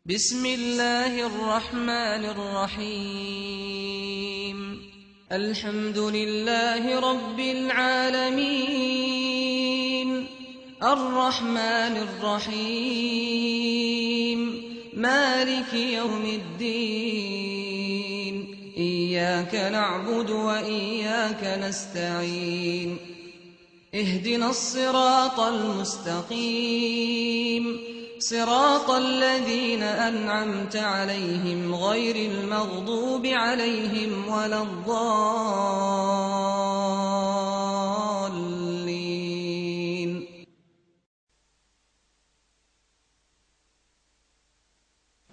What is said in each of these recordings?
بسم الله الرحمن الرحيم الحمد لله رب العالمين الرحمن الرحيم مالك يوم الدين إياك نعبد وإياك نستعين اهدنا الصراط المستقيم صراط الذين أنعمت عليهم غير المغضوب عليهم ولا الضالين.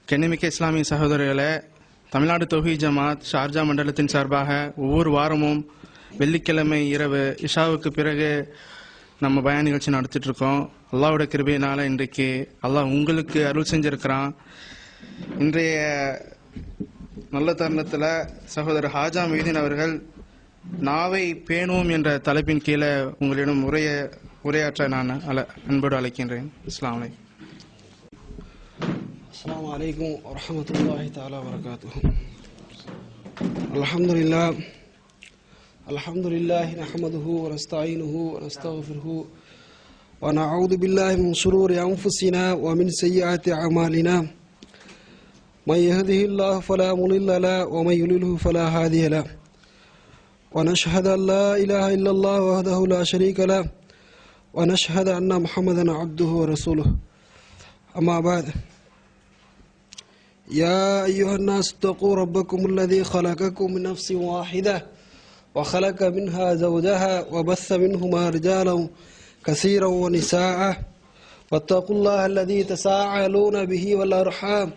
கண்ணியமிக்க இஸ்லாமிய சகோதரர்களே, தமிழ்நாடு தௌஹீத் ஜமாத் ஷார்ஜா மண்டலத்தின் சார்பாக ஒவ்வொரு வாரமும் வெள்ளிக்கிழமை இரவு இஷாவுக்கு பிறகு நம்ம பயான் நிகழ்ச்சி நடத்திட்டு இருக்கோம். அல்லாஹ்வோட கிருபையினால இன்றைக்கு அல்லாஹ் உங்களுக்கு அருள் செஞ்சிருக்கிறான். இன்றைய நல்ல தருணத்தில் சகோதரர் ஹாஜா மொய்தீன் அவர்கள் நாவை பேணுவோம் என்ற தலைப்பின் கீழே உங்களிடம் உரையாற்ற நான் அன்போடு அழைக்கின்றேன். அஸ்ஸலாமு அலைக்கும். அஸ்ஸலாமு அலைக்கும் வரஹ்மத்துல்லாஹி தஆலா வபரகாத்துஹு. அல்ஹம்துலில்லாஹி நஹ்மதுஹு வ நஸ்தஈனுஹு வ நஸ்தக்ஃபிருஹு வ நஊது பில்லாஹி மின் ஷுரூரி அன்ஃபுஸினா வ மின் ஸய்யிஆத்தி அமாலினா மன் யஹ்திஹில்லாஹு ஃபலா முضில்ல லஹு வ மன் யுضلில்ஹு ஃபலா ஹாதிய லஹு வ நஷ்ஹது அன் லா இலாஹா இல்லல்லாஹு வஹ்தஹு லா ஷரீக லஹு வ நஷ்ஹது அன்ன முஹம்மதன் அப்துஹு வ ரசூலுஹு. அம்மா பஅத். يا أيها الناس اتقوا ربكم الذي خلقكم من نفس واحدة وخلق منها زوجها وبث منهما رجالا كثيرا ونساء واتقوا الله الذي تساءلون به والأرحام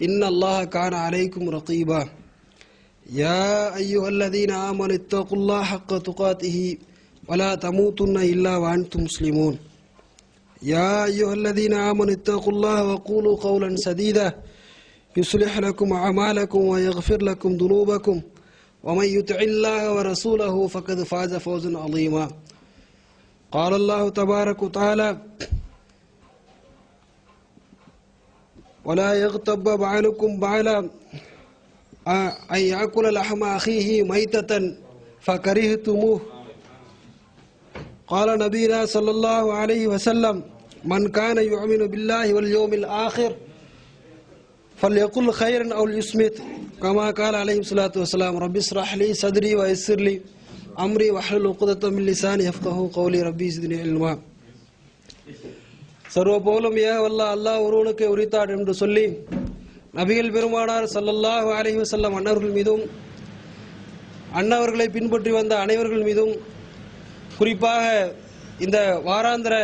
إن الله كان عليكم رقيبا. يا أيها الذين آمنوا اتقوا الله حق تقاته ولا تموتن إلا وأنتم مسلمون. يا أيها الذين آمنوا اتقوا الله وقولوا قولا سديدا يصلح لكم أعمالكم ويغفر لكم ذنوبكم ومن يطع الله ورسوله فقد فاز فوزا عظيما. قال الله تبارك وتعالى ولا يغتب بعضكم بعضا أن يأكل لحم أخيه ميتة فكرهتموه. قال نبينا صلى الله عليه وسلم من كان يؤمن بالله واليوم الآخر فليقل خيرا أو ليصمت كما قال عليه الصلاة والسلام رب اشرح لي صدري ويسر لي أمري واحلل عقدة من لساني يفقهوا قولي ربي زدني علما. சர்வ போலும் ஏகவல்ல அல்லாஹ் ஒருவனுக்கு உரித்தார் என்று சொல்லி நபிகள் பெருமானார் ஸல்லல்லாஹு அலைஹி வஸல்லம் அன்னவர்கள் மீதும் அன்னவர்களை பின்பற்றி வந்த அனைவர்கள் மீதும் குறிப்பாக இந்த வாராந்திர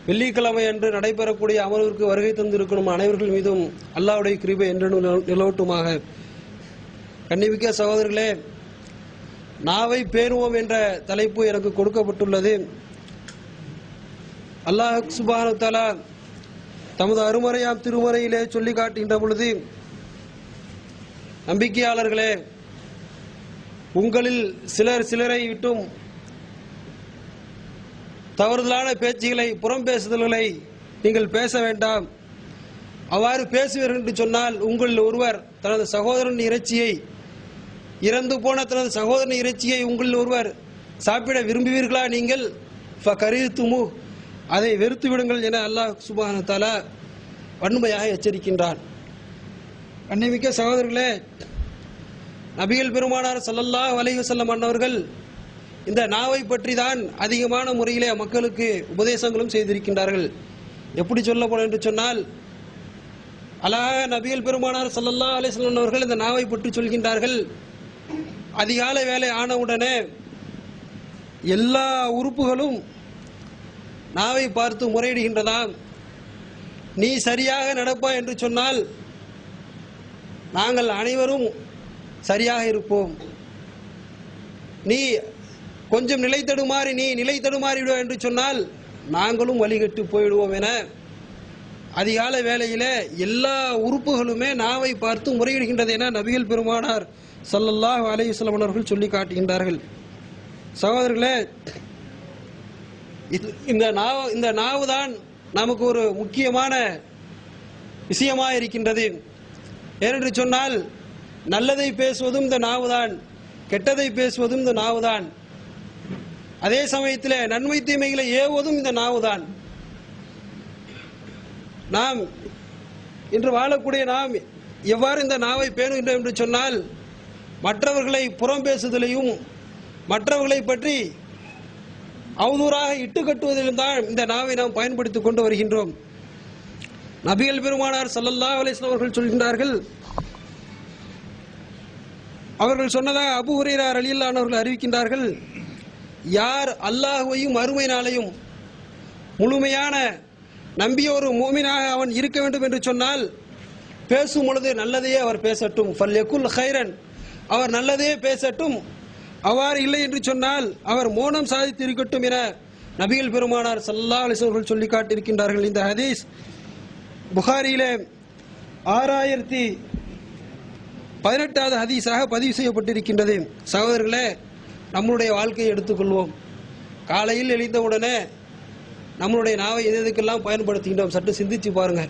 வெள்ளிக்கிழமை அன்று நடைபெறக்கூடிய அமர்விற்கு வருகை தந்திருக்கும் அனைவர்கள் மீதும் அல்லாஹ்வுடைய கிருபை என்றென்றும் நிலவட்டுமாக. கண்ணியமிக்க சகோதரர்களே, நாவை பேணுவோம் என்ற தலைப்பு எனக்கு கொடுக்கப்பட்டுள்ளது. அல்லாஹ் சுப்ஹானஹு வ தஆலா தமது அருமறையாம் திருமறையிலே சொல்லி காட்டுகின்ற பொழுது, நம்பிக்கையாளர்களே, உங்களில் சிலரை விட்டும் தவறுதலான பேச்சுகளை புறம் பேசுதல்களை நீங்கள் பேச வேண்டாம். அவ்வாறு பேசுவீர்கள் என்று சொன்னால் உங்களில் ஒருவர் தனது சகோதரன் இறைச்சியை இறந்து போன தனது சகோதரன் இறைச்சியை உங்களில் ஒருவர் சாப்பிட விரும்புவீர்களா? நீங்கள் ஃபகரிஹ்துமு அதை வெறுத்து விடுங்கள் என அல்லாஹ் சுப்ஹானஹு வ தஆலா வன்மையாக எச்சரிக்கின்றான். கண்ணியமிக்க சகோதரர்களே, நபிகள் பெருமானார் ஸல்லல்லாஹு அலைஹி வஸல்லம் அன்னவர்கள் இந்த நாவை பற்றி தான் அதிகமான முறையிலே மக்களுக்கு உபதேசங்களும் செய்திருக்கின்றார்கள். எப்படி சொல்ல போன என்று சொன்னால், அழகாக நபிகள் பெருமானார் ஸல்லல்லாஹு அலைஹி வஸல்லம் அவர்கள் இந்த நாவை பற்றி சொல்கின்றார்கள். அதிகாலை வேலை ஆனவுடனே எல்லா உறுப்புகளும் நாவை பார்த்து முறையிடுகின்றதாம். நீ சரியாக நடப்பா என்று சொன்னால் நாங்கள் அனைவரும் சரியாக இருப்போம். நீ கொஞ்சம் நிலை தடுமாறிவிடுவோம் என்று சொன்னால் நாங்களும் வழிகட்டு போயிடுவோம் என அதிகால வேளையில எல்லா உறுப்புகளுமே நாவை பார்த்து முறையிடுகின்றது என நபிகள் பெருமானார் ஸல்லல்லாஹு அலைஹி வஸல்லம் அவர்கள் சொல்லி காட்டுகின்றார்கள். சகோதரர்களே, இந்த நாவு தான் நமக்கு ஒரு முக்கியமான விஷயமாக இருக்கின்றது. ஏனென்று சொன்னால் நல்லதை பேசுவதும் இந்த நாவுதான், கெட்டதை பேசுவதும் இந்த நாவுதான். அதே சமயத்தில் நன்மை தீமைகளை ஏவுவதும் இந்த நாவுதான். நாம் இன்று வாழக்கூடிய நாம் எவ்வாறு இந்த நாவை பேணுகின்றோம் என்று சொன்னால், மற்றவர்களை புறம் பேசுதலையும் மற்றவர்களை பற்றி அவதூறாக இட்டு கட்டுவதிலும் தான் இந்த நாவை நாம் பயன்படுத்திக் கொண்டு வருகின்றோம். நபிகள் பெருமானார் ஸல்லல்லாஹு அலைஹி வஸல்லம் அவர்கள் சொல்கின்றார்கள், அவர்கள் சொன்னதாக அபூ ஹுரைரா ரலியல்லாஹு அன்ஹு அவர்கள் அறிவிக்கின்றார்கள், யார் அல்லாஹ்வையும் மறுமை நாளையும் முழுமையான நம்பிய ஒரு மூமினாக அவன் இருக்க வேண்டும் என்று சொன்னால், பேசும் பொழுது நல்லதையே அவர் பேசட்டும். ஃபல்யகுல் கைரன், அவர் நல்லதையே பேசட்டும். அவ்வாறு இல்லை என்று சொன்னால் அவர் மௌனம் சாதித்து இருக்கட்டும் என நபிகள் பெருமானார் ஸல்லல்லாஹு அலைஹி வஸல்லம் சொல்லி காட்டியிருக்கின்றார்கள். இந்த ஹதீஸ் புகாரியிலே 6018வது ஹதீஸாக பதிவு செய்யப்பட்டிருக்கின்றது. சகோதரர்களே, நம்முடைய வாழ்க்கையை எடுத்துக்கொள்வோம். காலையில் எழுந்தவுடனே நம்மளுடைய நாவை எதுக்கெல்லாம் பயன்படுத்துகின்றோம் சற்று சிந்திச்சு பாருங்க.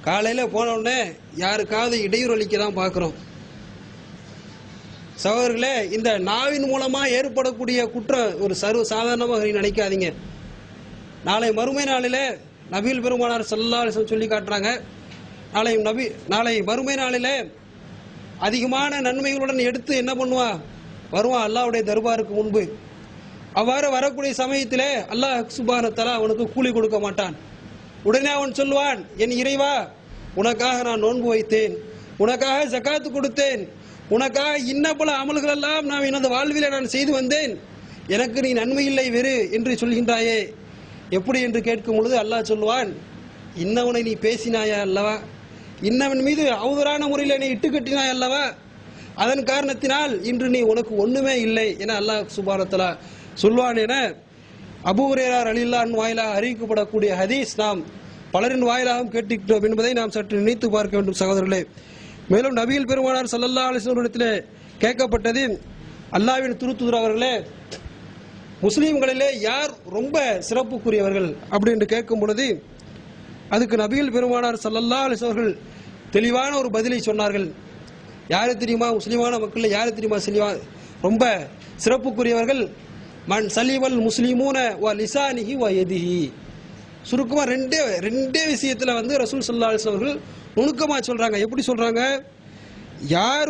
காலையில் போன உடனே யாருக்காவது இடையூறு அளிக்க தான் பார்க்குறோம். சகோதரர்களே, இந்த நாவின் மூலமாக ஏற்படக்கூடிய குற்றம் ஒரு சர்வ சாதாரணமாக நினைக்காதீங்க. நாளை மறுமை நாளில் நபிகள் பெருமானார் ஸல்லல்லாஹு அலைஹி வஸல்லம் சொல்லி காட்டுறாங்க, நாளை மறுமை நாளில் அதிகமான நன்மைகளுடன் எடுத்து என்ன பண்ணுவான், வருவான் அல்லாஹ்வுடைய தர்பாருக்கு முன்பு. அவ்வாறு வரக்கூடிய சமயத்திலே அல்லாஹ் சுப்ஹானஹு வ தஆலா அவனுக்கு கூலி கொடுக்க மாட்டான். உடனே அவன் சொல்லுவான், என் இறைவா, உனக்காக நான் நோன்பு வைத்தேன், உனக்காக ஜகாத்து கொடுத்தேன், உனக்காக இன்ன பல அமல்கள் எல்லாம் நான் எனது வாழ்விலே நான் செய்து வந்தேன், எனக்கு நீ நன்மை இல்லை வெறு என்று சொல்கின்றாயே, எப்படி என்று கேட்கும் பொழுது அல்லாஹ் சொல்லுவான், இன்னவனை நீ பேசினாயா அல்லவா, இன்னவன் மீது அவதூறான முறையில் நீ இட்டு கட்டினாய் அல்லவா, அதன் காரணத்தினால் இன்று நீ உனக்கு ஒண்ணுமே இல்லை என அல்லாஹ் சுப்ஹானஹு வ தஆலா சொல்வான் என அபூ ஹுரைரா ரலியல்லாஹு அன்ஹு வாயிலாக அறிவிக்கப்படக்கூடிய ஹதீஸ் நாம் பலரின் வாயிலாகவும் கேட்டிருக்கிறோம் என்பதை நாம் சற்று நினைத்து பார்க்க வேண்டும் சகோதரர்களே. மேலும் நபிகள் பெருமானார் ஸல்லல்லாஹு அலைஹி வஸல்லம் இடத்திலே கேட்கப்பட்டது, அல்லாஹ்வின் தூதர் அவர்களே, முஸ்லீம்களிலே யார் ரொம்ப சிறப்புக்குரியவர்கள் அப்படி என்று கேட்கும் பொழுது அதுக்கு நபிகள் பெருமானார் ஸல்லல்லாஹு அலைஹி வஸல்லம் அவர்கள் தெளிவான ஒரு பதிலை சொன்னார்கள். யாரு தெரியுமா, முஸ்லிமான மக்கள் யாரு தெரியுமா ரொம்ப சிறப்புக்குரியவர்கள், மன் சலிவல் முஸ்லிமூன வ லிசானிஹி வ யதிஹி. சுருக்கமா ரெண்டே விஷயத்துல ரசூல் ஸல்லல்லாஹு அலைஹி வஸல்லம் அவர்கள் நுணுக்கமா சொல்றாங்க. எப்படி சொல்றாங்க, யார்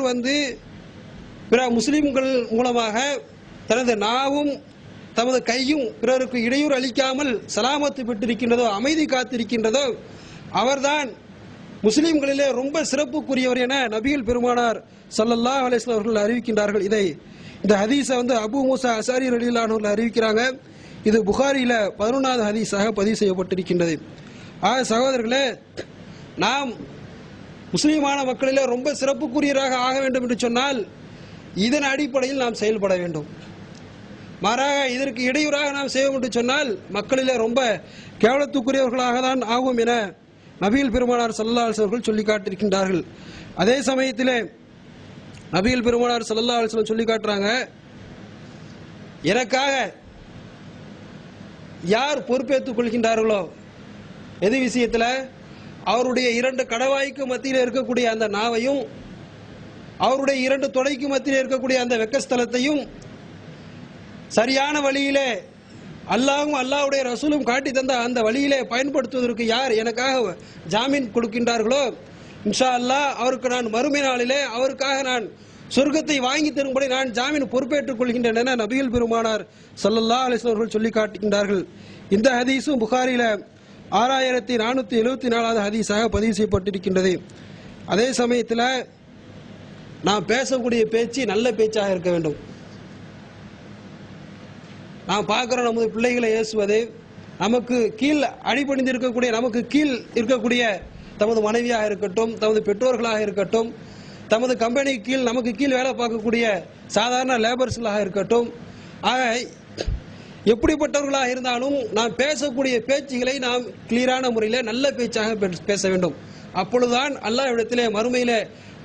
பிற முஸ்லிம்கள் மூலமாக தனது நாவும் தமது கையும் பிறருக்கு இடையூறு அளிக்காமல் சலாமத்து பெற்றிருக்கின்றதோ, அமைதி காத்திருக்கின்றதோ, அவர்தான் முஸ்லிம்களிலே ரொம்ப சிறப்புக்குரியவர் என நபிகள் பெருமானார் ஸல்லல்லாஹு அலைஹி வஸல்லம் அவர்கள் அறிவிக்கின்றார்கள். இந்த ஹதீஸை அபூ மூஸா அஸாரி ரலியல்லாஹு அன்ஹு அவர்கள் அறிவிக்கிறாங்க. இது புகாரியில 11வது ஹதீஸாக பதிவு செய்யப்பட்டிருக்கின்றது. ஆக சகோதரர்களே, நாம் முஸ்லிமான மக்களிலே ரொம்ப சிறப்புக்குரியராக ஆக வேண்டும் என்று சொன்னால் இதன் அடிப்படையில் நாம் செயல்பட வேண்டும். மாறாக இதற்கு இடையூறாக நாம் செய்வோம் என்று சொன்னால் மக்களிலே ரொம்ப கேவலத்துக்குரியவர்களாக தான் ஆகும் என நபிகள் பெருமானார் ஸல்லல்லாஹு அலைஹி வஸல்லம் சொல்லி காட்டியிருக்கின்றார்கள். அதே சமயத்திலே நபிகள் பெருமானார் ஸல்லல்லாஹு அலைஹி வஸல்லம் சொல்லி காட்டுறாங்க, எனக்காக யார் பொறுப்பேற்றுக் கொள்கின்றார்களோ, எது விஷயத்தில், அவருடைய 2 கடவாய்க்கு மத்தியில் இருக்கக்கூடிய அந்த நாவையும் அவருடைய 2 தொடைக்கு மத்தியில் இருக்கக்கூடிய அந்த வெக்கஸ்தலத்தையும் சரியான வழியிலே அல்லாஹ்வும் அல்லாஹ்வுடைய ரசூலும் காட்டி தந்த அந்த வழியிலே பயன்படுத்துவதற்கு யார் எனக்காக ஜாமீன் கொடுக்கின்றார்களோ, இன்ஷா அல்லாஹ் அவருக்கு நான் மறுமை நாளிலே அவருக்காக நான் சொர்க்கத்தை வாங்கி தரும்படி நான் ஜாமீன் பொறுப்பேற்றுக் கொள்கின்றேன் என நபிகள் பெருமானார் ஸல்லல்லாஹு அலைஹி வஸல்லம் அவர்கள் சொல்லி காட்டுகின்றார்கள். இந்த ஹதீஸும் புகாரில 6474வது ஹதீஸாக பதிவு செய்யப்பட்டிருக்கின்றது. அதே சமயத்தில் நாம் பேசக்கூடிய பேச்சு நல்ல பேச்சாக இருக்க வேண்டும். நாம் பார்க்கிறோம், நமது பிள்ளைகளை ஏசுவது, நமக்கு கீழ் அடிபணிந்து இருக்கக்கூடிய, நமக்கு கீழ் இருக்கக்கூடிய தமது மனைவியாக இருக்கட்டும், தமது பெற்றோர்களாக இருக்கட்டும், தமது கம்பெனி கீழ் நமக்கு கீழ் வேலை பார்க்கக்கூடிய சாதாரண லேபர்ஸ்களாக இருக்கட்டும், ஆக எப்படிப்பட்டவர்களாக இருந்தாலும் நாம் பேசக்கூடிய பேச்சுகளை நாம் கிளியரான முறையில் நல்ல பேச்சாக பேச வேண்டும். அப்பொழுதுதான் அல்லாஹ் இடத்திலே மறுமையிலே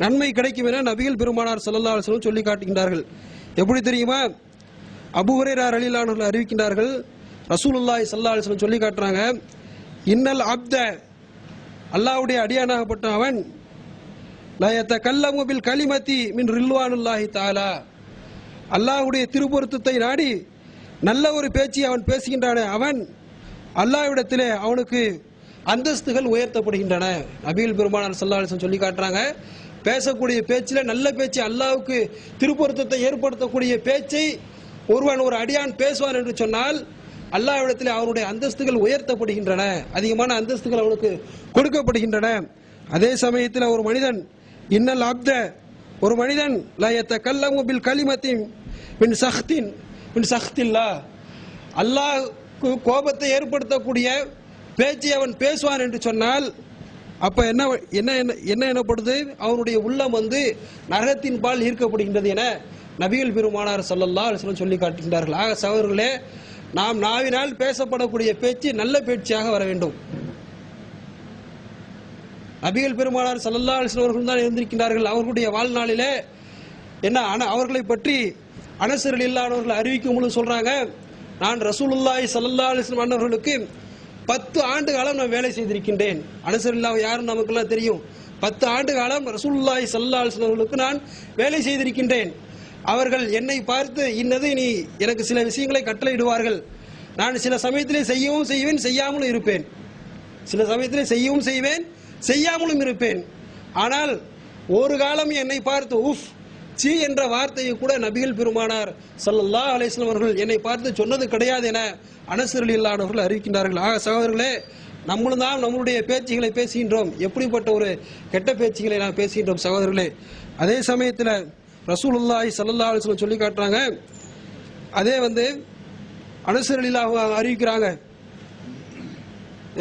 நன்மை கிடைக்கும் என நபிகள் பெருமானார் ஸல்லல்லாஹு அலைஹி வஸல்லம் சொல்லி காட்டுகின்றார்கள். எப்படி தெரியுமா, அபூ ஹுரைரா ரலியல்லாஹு அன்ஹு அறிவிக்கின்றார்கள், ரசூலுல்லாஹி ஸல்லல்லாஹு அலைஹி வஸல்லம் சொல்லி காட்டுறாங்க, இன்னல் அப்த அல்லாஹ்வுடைய அடியானாகப்பட்ட அவன் லா யதகல்லமு பில் கலிமத்தி மின் ரில்வானுல்லாஹி தஆலா, அல்லாஹ்வுடைய திருப்பொருத்தத்தை நாடி நல்ல ஒரு பேச்சை அவன் பேசுகின்றானே அவன் அல்லாஹ்விடத்திலே அவனுக்கு அந்தஸ்துகள் உயர்த்தப்படுகின்றன. நபிகள் பெருமானார் ஸல்லல்லாஹு அலைஹி வஸல்லம் சொல்லி காட்டுறாங்க, பேசக்கூடிய பேச்சில் நல்ல பேச்சு, அல்லாஹ்வுக்கு திருப்பொருத்தத்தை ஏற்படுத்தக்கூடிய பேச்சை ஒருவன் ஒரு அடியான் பேசுவான் என்று சொன்னால் அல்லாஹ்விடத்தில் அவனுடைய அந்தஸ்துகள் உயர்த்தப்படுகின்றன, அதிகமான அந்தஸ்துகள் அவனுக்கு கொடுக்கப்படுகின்றன. அதே சமயத்தில் ஒரு மனிதன் இன்னல் அப்த, ஒரு மனிதன் லா யதகல்லமு பில் கலிமத்தின் மின் சஹ்தில்லாஹ், அல்லாஹ்வுக்கு கோபத்தை ஏற்படுத்தக்கூடிய பேச்சை அவன் பேசுவான் என்று சொன்னால் அப்ப என்ன என்ன என்ன எனப்படுது, அவனுடைய உள்ளம் நரகத்தின் பால் ஈர்க்கப்படுகின்றது என நபிகள் பெருமானார் ஸல்லல்லாஹு அலைஹி வஸல்லம் சொல்லி காட்டுகின்றார்கள். ஆக சகோதரர்களே, நாம் நாவினால் பேசப்படக்கூடிய பேச்சு நல்ல பேச்சாக வர வேண்டும். நபிகள் பெருமானார் ஸல்லல்லாஹு அலைஹி வஸல்லம் அவர்கள் தான் இருந்திருக்கின்றார்கள். அவர்களுடைய வாழ்நாளிலே என்ன அவர்களை பற்றி அனஸ் ரலியல்லாஹு அன்ஹு அவர்கள் அறிவிக்கும் பொழுது சொல்றாங்க, நான் ரசூலுல்லாஹி ஸல்லல்லாஹு அலைஹி வஸல்லம் அவர்களுக்கு 10 ஆண்டு காலம் நான் வேலை செய்திருக்கின்றேன். அனஸ் ரலியல்லாஹு யாரும் நமக்கெல்லாம் தெரியும். 10 ஆண்டு காலம் ரசூலுல்லாஹி ஸல்லல்லாஹு அலைஹி வஸல்லம் அவர்களுக்கு நான் வேலை செய்திருக்கின்றேன். அவர்கள் என்னை பார்த்து இன்னது நீ எனக்கு சில விஷயங்களை கட்டளையிடுவார்கள், நான் சில சமயத்திலே செய்யவும் செய்வேன், செய்யாமலும் இருப்பேன். சில சமயத்திலே செய்யவும் செய்வேன், செய்யாமலும் இருப்பேன். ஆனால் ஒரு காலம் என்னை பார்த்து உஃப் சி என்ற வார்த்தையை கூட நபிகள் பெருமானார் ஸல்லல்லாஹு அலைஹி வஸல்லம் அவர்கள் என்னை பார்த்து சொன்னது கிடையாது என அனஸ் ரலியல்லாஹு அன்ஹு அவர்கள் அறிவிக்கின்றார்கள். ஆக சகோதரர்களே, நம்மளும் தான் நம்மளுடைய பேச்சுகளை பேசுகின்றோம், எப்படிப்பட்ட ஒரு கெட்ட பேச்சுகளை நாம் பேசுகின்றோம் சகோதரர்களே. அதே சமயத்தில் ரசூலுல்லாஹி ஸல்லல்லாஹு அலைஹி வஸல்லம் சொல்லி காட்டுறாங்க, அதே அனஸ் ரலியல்லாஹு அன்ஹு அறிவிக்கிறாங்க,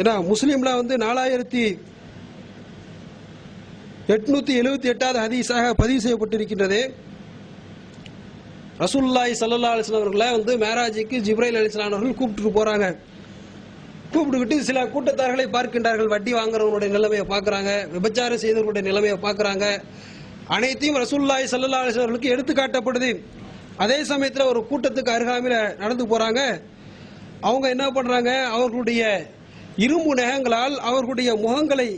ஏன்னா முஸ்லீம்ல 4878வது ஹதீஸாக பதிவு செய்யப்பட்டிருக்கின்றது. ரசூலுல்லாஹி ஸல்லல்லாஹு அலைஹி வஸல்லம் அவர்களை மேராஜுக்கு ஜிப்ரைல் அலைஹிஸ்ஸலாம் அவர்கள் கூப்பிட்டு போறாங்க. கூப்பிட்டுக்கிட்டு சில கூட்டத்தார்களை பார்க்கின்றார்கள். வட்டி வாங்குறவங்களுடைய நிலைமையை பார்க்கறாங்க, விபச்சாரம் செய்தவர்களுடைய நிலைமையை பார்க்கறாங்க. அனைத்தையும் ரசூலுல்லாஹி ஸல்லல்லாஹு அலைஹி வஸல்லம் அவர்களுக்கு எடுத்து காட்டப்படுது. அதே சமயத்தில் ஒரு கூட்டத்துக்கு அருகாமையில் நடந்து போறாங்க. அவங்க என்ன பண்றாங்க, அவர்களுடைய இரும்பு நகங்களால் அவர்களுடைய முகங்களை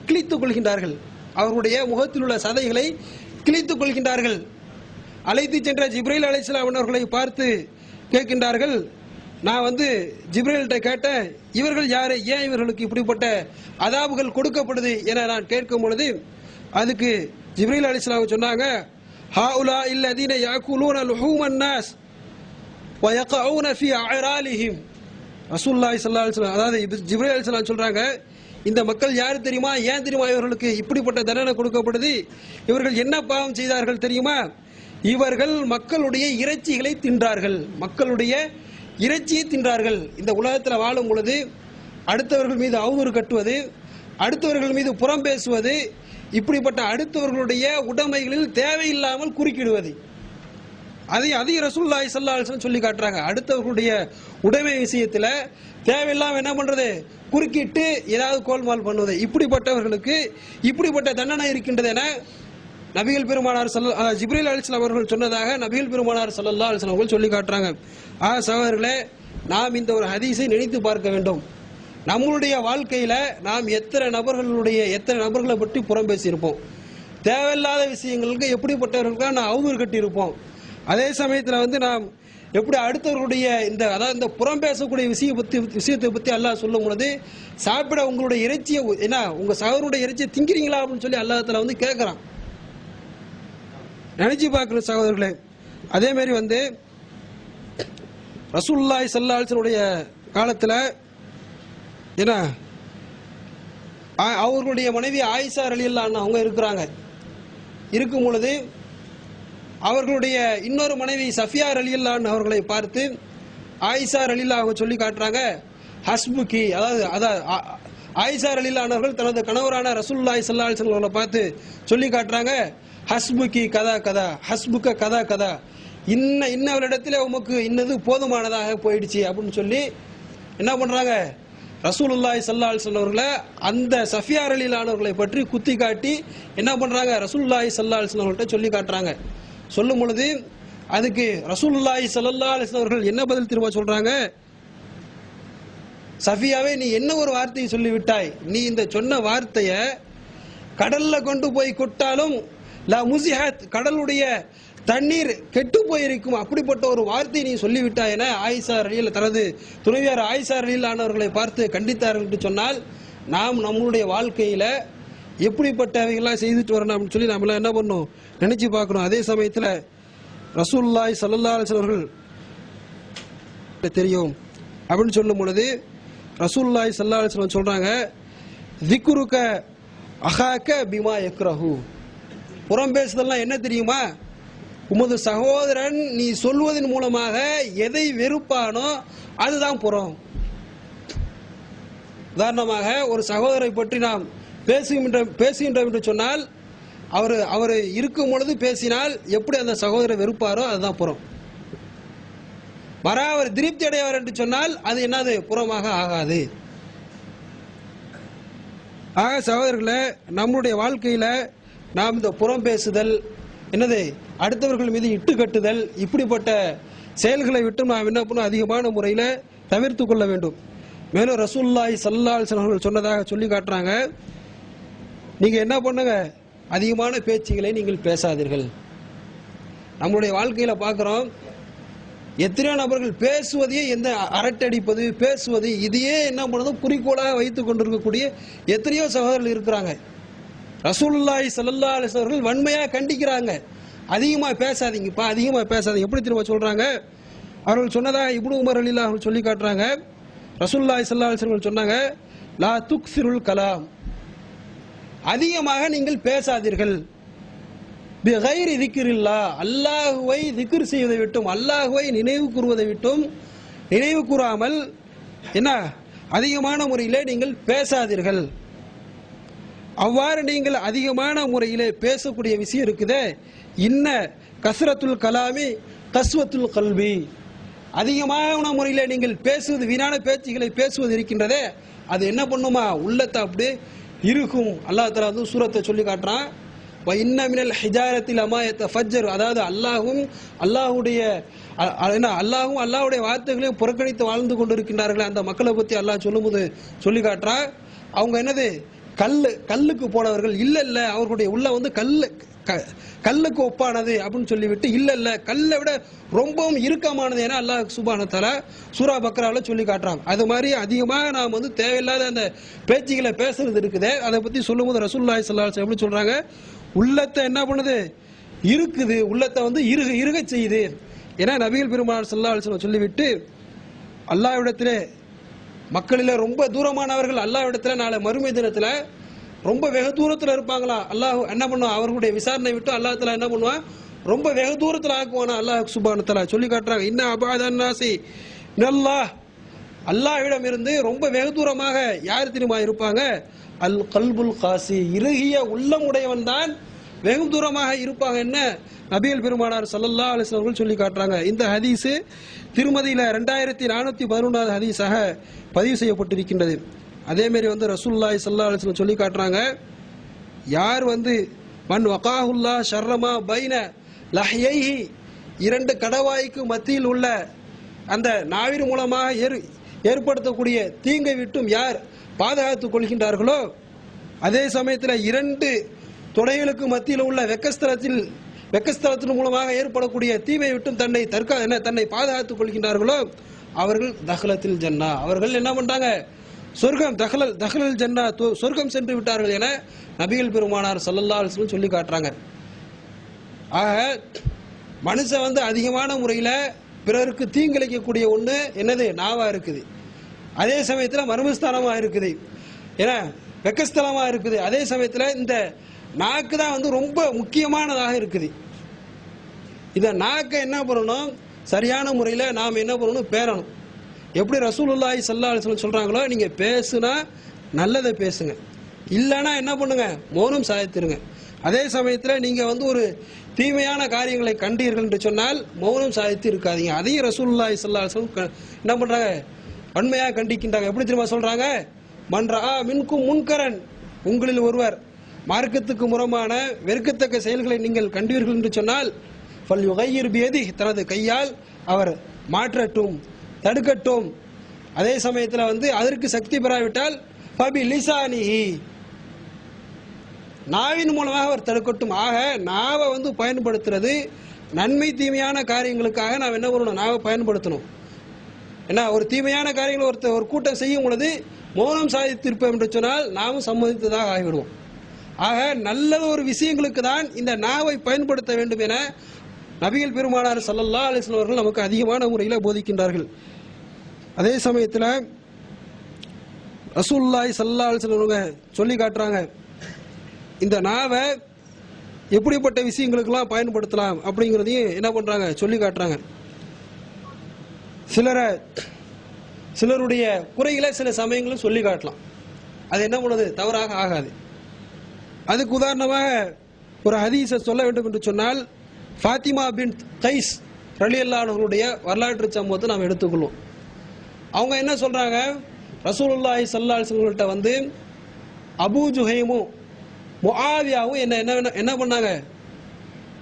கிழித்துக் கொள்கின்றார்கள், அவர்களுடைய முகத்தில் உள்ள சதைகளை கிழித்துக் கொள்கின்றார்கள். அழைத்து சென்ற ஜிப்ரைல் அலைஹிஸ்ஸலாம் அவர்களை பார்த்து கேட்கின்றார்கள், நான் ஜிப்ரைல்கிட்ட கேட்டேன், இவர்கள் யாரு, ஏன் இவர்களுக்கு இப்படிப்பட்ட அதாபுகள் கொடுக்கப்படுது என நான் கேட்கும் பொழுது அதுக்கு ஜிப்ரைல் அலைஹிஸ்ஸலாம் சொன்னாங்க, ஹாஉலா இல்லதீன யாகுலூன லுஹூமன் நாஸ் வ யகஊன ஃபீ அஅராலிஹிம். ரசூலுல்லாஹி ஸல்லல்லாஹு அலைஹி வஸல்லம், அதாவது ஜிப்ரைல் அலைஹிஸ்ஸலாம் சொல்றாங்க, இந்த மக்கள் யார் தெரியுமா, ஏன் தெரியுமா இவர்களுக்கு இப்படிப்பட்ட தண்டனை கொடுக்கப்படுது, இவர்கள் என்ன பாவம் செய்தார்கள் தெரியுமா, இவர்கள் மக்களுடைய இறைச்சிகளை தின்றார்கள், மக்களுடைய இறைச்சியை தின்றார்கள். இந்த உலகத்தில் வாழும் பொழுது அடுத்தவர்கள் மீது அவதூறு கட்டுவது, அடுத்தவர்கள் மீது புறம் பேசுவது, இப்படிப்பட்ட அடுத்தவர்களுடைய உடைமைகளில் தேவையில்லாமல் குறுக்கிடுவது, அதையும் ரசூலுல்லாஹி ஸல்லல்லாஹு அலைஹி வஸல்லம் சொல்லி காட்டுறாங்க. அடுத்தவர்களுடைய உடைமை விஷயத்தில் தேவையில்லாம என்ன பண்றது, குறுக்கிட்டு ஏதாவது கோல்மால் பண்ணுவது, இப்படிப்பட்டவர்களுக்கு இப்படிப்பட்ட தண்டனை இருக்கின்றது என நபிகள் பெருமானார் ஜிப்ரீல் அலைஹிஸ்ஸலாம் அவர்கள் சொன்னதாக நபிகள் பெருமானார் ஸல்லல்லாஹு அலைஹி வஸல்லம் அவர்கள் சொல்லி காட்டுறாங்க. சகோதரர்களே, நாம் இந்த ஒரு ஹதீஸை நினைத்து பார்க்க வேண்டும். நம்மளுடைய வாழ்க்கையில நாம் எத்தனை நபர்களை பற்றி புறம் பேசியிருப்போம், தேவையில்லாத விஷயங்களுக்கு எப்படிப்பட்டவர்களுக்காக நாம் அவதூறு கட்டி இருப்போம். அதே சமயத்தில் நாம் எப்படி அடுத்தவர்களுடைய இந்த புறம் பேசக்கூடிய விஷயத்தை பத்தி அல்லாஹ் சொல்லும் பொழுது, சாப்பிட உங்களுடைய இறைச்சியை உங்க சகோதரனுடைய இறைச்சியை திங்கிறீங்களா அப்படின்னு சொல்லி அல்லாஹ் தஆலா கேட்கிறான். நினைச்சு பார்க்கிற சகோதரர்களே, அதே மாதிரி ரசூலுல்லாஹி ஸல்லல்லாஹு அலைஹி வஸல்லம் காலத்துல அவர்களுடைய மனைவி ஆயிஷா ரலியல்லாஹு அன்ஹா அவங்க இருக்கிறாங்க. இருக்கும் பொழுது அவர்களுடைய இன்னொரு மனைவி சஃபியா ரலியல்லாஹு அன்ஹா அவர்களை பார்த்து ஆயிஷா ரலியல்லாஹு அவங்க சொல்லி காட்டுறாங்க, ஹஸ்புகி, அதாவது ஆயிஷா ரலியல்லாஹு அன்ஹா அவர்கள் தனது கணவரான ரசூலுல்லாஹி ஸல்லல்லாஹு அலைஹி வஸல்லம் அவர்களை பார்த்து சொல்லி காட்டுறாங்க, ஹஸ்புகி கதா கதா, ஹஸ்புக கதா கதா, இன்னவரிடத்துல உமக்கு இன்னது போதுமானதாக போயிடுச்சு அப்படின்னு சொல்லி என்ன பண்றாங்க, ரசூலுல்லாஹி ஸல்லல்லாஹு அலைஹி வஸல்லம் அவர்களை அந்த சஃபியா ரலியல்லாஹு அன்ஹா அவர்களை பற்றி குத்தி காட்டி என்ன பண்றாங்க, ரசூலுல்லாஹி ஸல்லல்லாஹு அலைஹி வஸல்லம் அவர்கள்ட்ட சொல்லி காட்டுறாங்க. சொல்லும் பொழுது அதுக்கு ரசூலுல்லாஹி ஸல்லல்லாஹு அலைஹி வஸல்லம் அவர்கள் என்ன பதில் திரும்ப சொல்றாங்க, சஃபியாவே நீ என்ன ஒரு வார்த்தையை சொல்லிவிட்டாய், நீ இந்த சொன்ன வார்த்தைய கடல்ல கொண்டு போய் கொட்டாலும் லா முசிஹத் கடலுடைய தண்ணீர் கெட்டு போயிருக்கும், அப்படிப்பட்ட ஒரு வார்த்தையை நீ சொல்லிவிட்டாய் என ஆயிஷா ரலியல்லாஹு தனது துணைவியார் ஆயிஷா ரலியல்லாஹு அவர்களை பார்த்து கண்டித்தார்கள் என்று சொன்னால், நாம் நம்மளுடைய வாழ்க்கையில எப்படிப்பட்டவைகள்லாம் செய்துட்டு வரணும் அப்படின்னு சொல்லி நம்மளாம் என்ன பண்ணணும் நினைச்சு பார்க்கணும். அதே சமயத்தில் ரசூலுல்லாஹி ஸல்லல்லாஹு அலைஹி வஸல்லம் அவர்கள் தெரியும் அப்படின்னு சொல்லும் பொழுது ரசூலுல்லாஹி ஸல்லல்லாஹு அலைஹி வஸல்லம் சொல்றாங்க, திக்ருக அஹாக்க பிமா யக்ரஹு. புறம் பேசுதல்லாம் என்ன தெரியுமா, உமது சகோதரன் நீ சொல்வதன் மூலமாக எதை வெறுப்பானோ அதுதான் புறம். உதாரணமாக ஒரு சகோதரை பற்றி நாம் பேசுகின்றோம் என்று சொன்னால், அவர் இருக்கும் பொழுது பேசினால் எப்படி அந்த சகோதரர் வெறுப்பாரோ அதுதான் புறம். அவர் திருப்தி அடைவார் என்று சொன்னால் அது என்னது புறமாக ஆகாது. ஆக சகோதரர்களே, நம்முடைய வாழ்க்கையில நாம் இந்த புறம் பேசுதல் என்னது அடுத்தவர்கள் மீது இட்டு கட்டுதல் இப்படிப்பட்ட செயல்களை விட்டு நாம் என்ன பண்ணணும் அதிகமான முறையில் தவிர்த்து கொள்ள வேண்டும். மேலும் ரசூலுல்லாஹி ஸல்லல்லாஹு அலைஹி வஸல்லம் அவர்கள் சொன்னதாக சொல்லி காட்டுறாங்க, நீங்க என்ன பண்ணுங்க, அதிகமான பேச்சுகளை நீங்கள் பேசாதீர்கள். நம்முடைய வாழ்க்கையில பார்க்கிறோம், எத்தனையோ நபர்கள் பேசுவதையே எந்த அரட்டடிப்பது பேசுவது இதையே என்ன பண்ணது குறிக்கோளாக வைத்துக் கொண்டிருக்கக்கூடிய எத்தனையோ சகோதரர்கள் இருக்கிறாங்க. ரசூலுல்லாஹி ஸல்லல்லாஹு அலைஹி வஸல்லம் அவர்கள் வன்மையா கண்டிக்கிறாங்க, அதிகமா பேசாதீங்கப்பா, அதிகமா பேசாதீங்க. எப்படி திரும்ப சொல்றாங்க, அவர்கள் சொன்னதாக இப்னு உமர் ரலியல்லாஹு அன்ஹு சொல்லி காட்டுறாங்க, ரசூலுல்லாஹி ஸல்லல்லாஹு அலைஹி வஸல்லம் சொன்னாங்க, லா துக்ஸிருல் கலாம், அதிகமாக நீங்கள் பேசாதீர்கள். பிகைரி திக்ரில்லா, அல்லாஹ்வை திக்ர் செய்வதை விட்டும் அல்லாஹ்வை நினைவு கூறுவதை விட்டும் நினைவு கூறாமல் என்ன அதிகமான முறையிலே நீங்கள் பேசாதீர்கள். அவ்வாறு நீங்கள் அதிகமான முறையிலே பேசக்கூடிய விஷயம் இருக்குதே, இன்ன கஸ்ரத்துல் கலாமி கஸ்வத்துல் கல்வி, அதிகமான முறையிலே நீங்கள் பேசுவது வீணான பேச்சுகளை பேசுவது இருக்கின்றதே அது என்ன பண்ணுமா உள்ளத்தை அப்படியே இருக்கும். அல்லாஹ் தஆலா வந்து சூரத்தை சொல்லி காட்டுறான், வ இன்ன மினல் ஹிஜாரத்தில் அமா யதஃபஜ்ஜர், அதாவது அல்லாஹ்வும் அல்லாஹ்வுடைய வார்த்தைகளையும் புறக்கணித்து வாழ்ந்து கொண்டிருக்கின்றார்கள். அந்த மக்களை பற்றி அல்லாஹ் சொல்லும்போது சொல்லி காட்டுறான், அவங்க என்னது கல்லுக்கு போனவர்கள் இல்ல அவர்களுடைய உள்ள வந்து கல்லுக்கு ஒப்பானது அப்படின்னு சொல்லிவிட்டு இல்ல கல்லை விட ரொம்பவும் இறுக்கமானது என அல்லாஹ் சுப்ஹானஹு வ தஆலா சூரா பக்ராவில் சொல்லி காட்டுறாங்க. அது மாதிரி அதிகமாக நாம் வந்து தேவையில்லாத அந்த பேச்சுகளை பேசுறது இருக்குது. அதை பத்தி சொல்லும்போது ரசூலுல்லாஹி ஸல்லல்லாஹு அலைஹி வஸல்லம் எப்படி சொல்றாங்க, உள்ளத்தை என்ன பண்ணுது இருக்குது, உள்ளத்தை வந்து இறுக செய்யுது. ஏன்னா நபிகள் பெருமானார் ஸல்லல்லாஹு அலைஹி வஸல்லம் சொல்லிவிட்டு, அல்லாஹ்விடத்திலே மக்களில ரொம்ப தூரமானவர்கள் அல்லாஹ்விடத்துல நாளை மறுமை தினத்துல ரொம்ப வெகு தூரத்துல இருப்பாங்களா, அல்லாஹ் என்ன பண்ணுவான் அவர்களுடைய விசாரணை விட்டு அல்லாஹ் தஆலா என்ன பண்ணுவான் ரொம்ப வெகு தூரத்துல ஆக்குவானா அல்லாஹ் சுப்ஹானஹு வ தஆலா சொல்லி காட்டுறாங்க. இன்ன அபாதன் நாசி மினல்லாஹ், அல்லாஹ்விடம் இருந்து ரொம்ப வெகு தூரமாக யார் தெரியுமா இருப்பாங்க, அல் கல்புல் காசி, இறுகிய உள்ளம் உடையவன் தான் வெகு தூரமாக இருப்பாங்க என்ன நபிகள் பெருமானார் ஸல்லல்லாஹு அலைஹி வஸல்லம் அவர்கள் சொல்லி காட்டுறாங்க. இந்த ஹதீஸ் திருமதியில 2411வது ஹதீஸாக பதிவு செய்யப்பட்டிருக்கின்றது. அதே மாதிரி வந்து ரசூலுல்லாஹி ஸல்லல்லாஹு அலைஹி வஸல்லம் சொல்லி காட்டுறாங்க, யார் வந்து மன் வகாஹுல்லா ஷர்ரமா பைன லஹ்யைஹி, இரண்டு கடவாய்க்கு மத்தியில் உள்ள அந்த நாவின் மூலமாக ஏற்படுத்தக்கூடிய தீங்கை விட்டும் யார் பாதுகாத்துக் கொள்கின்றார்களோ, அதே சமயத்தில் இரண்டு தொடைகளுக்கு மத்தியில் உள்ள வெக்கஸ்தலத்தின் மூலமாக ஏற்படக்கூடிய தீமை விட்டும் தன்னை பாதுகாத்துக் கொள்கின்றார்களோ அவர்கள் தஹலத்தில் ஜன்னா, அவர்கள் என்ன பண்றாங்க சொர்க்கம் தஹலல் ஜன்னா சொர்க்கம் சென்று விட்டார்கள் என நபிகள் பெருமானார் ஸல்லல்லாஹு அலைஹி வஸல்லம் சொல்லி காட்டுறாங்க. ஆக மனுஷன் வந்து அதிகமான முறையில் பிறருக்கு தீங்கிழைக்கக்கூடிய ஒன்று என்னது நாவா இருக்குது, அதே சமயத்தில் மர்மஸ்தானமா இருக்குது, ஏன்னா வெக்கஸ்தலமா இருக்குது. அதே சமயத்தில் இந்த நாக்கு தான் வந்து ரொம்ப முக்கியமானதாக இருக்குது. இந்த நாக்கை என்ன பண்ணணும் சரியான முறையில் நாம் என்ன பண்ணணும் பேரணும். எப்படி ரசூலுல்லாஹி ஸல்லல்லாஹு அலைஹி வஸல்லம் சொல்றாங்களோ, நீங்க பேசுனா நல்லதை பேசுங்க, இல்லைன்னா என்ன பண்ணுங்க மௌனம் சாதித்திருங்க. அதே சமயத்தில் நீங்க வந்து ஒரு தீமையான காரியங்களை கண்டீர்கள் என்று சொன்னால் மௌனம் சாதித்து இருக்காதீங்க. அதையும் ரசூலுல்லாஹி ஸல்லல்லாஹு அலைஹி வஸல்லம் என்ன பண்றாங்க வன்மையாக கண்டிக்கின்றாங்க. எப்படி தெரியுமா சொல்றாங்க, மன்ரா மின்கும் முன்கரன், உங்களில் ஒருவர் மார்க்கத்துக்கு முரணான வெறுக்கத்தக்க செயல்களை நீங்கள் கண்டீர்கள் என்று சொன்னால் ஃபல்யுகையிர் பியதிஹி, தனது கையால் அவர் மாற்றட்டும் தடுக்கட்டும். அதே சமயத்தில் வந்து அதற்கு சக்தி பெறாவிட்டால் ஃபபி லிசானிஹி, நாவின் மூலமாக அவர் தடுக்கட்டும். ஆக நாவை வந்து பயன்படுத்துறது நன்மை தீமையான காரியங்களுக்காக நாம் என்ன பண்ணணும், நாவை பயன்படுத்தணும். ஏன்னா ஒரு தீமையான காரியங்களை ஒரு கூட்டம் செய்யும் பொழுது மௌனம் சாதித்திருப்போம் என்று சொன்னால் நாமும் சம்மதித்ததாக ஆகிவிடுவோம். ஆக நல்ல ஒரு விஷயங்களுக்கு தான் இந்த நாவை பயன்படுத்த வேண்டும் என நபிகள் பெருமானார் ஸல்லல்லாஹு அலைஹி வஸல்லம் அவர்கள் நமக்கு அதிகமான முறையில் போதிக்கின்றார்கள். அதே சமயத்தில் ரசூலுல்லாஹி ஸல்லல்லாஹு அலைஹி வஸல்லம் சொல்லி காட்டுறாங்க, இந்த நாவை எப்படிப்பட்ட விஷயங்களுக்கெல்லாம் பயன்படுத்தலாம் அப்படிங்கிறதையும் என்ன பண்றாங்க, சொல்லி காட்டுறாங்க. சிலருடைய குறைகளை சில சமயங்களும் சொல்லி காட்டலாம். அது என்ன பண்ணுது, தவறாக ஆகாது. அதுக்கு உதாரணமாக ஒரு ஹதீஸை சொல்ல வேண்டும் என்று சொன்னால், ஃபாத்திமா பின் கைஸ் ரலியல்லாஹு அன்ஹுடைய வரலாற்று சம்பவத்தை நாம் எடுத்துக்கொள்வோம். அவங்க என்ன சொல்றாங்க, ரசூலுல்லாஹி ஸல்லல்லாஹு அலைஹி வஸல்லம் வந்து அபூ ஜுஹைமும் முஆவியாவும் என்ன பண்ணாங்க,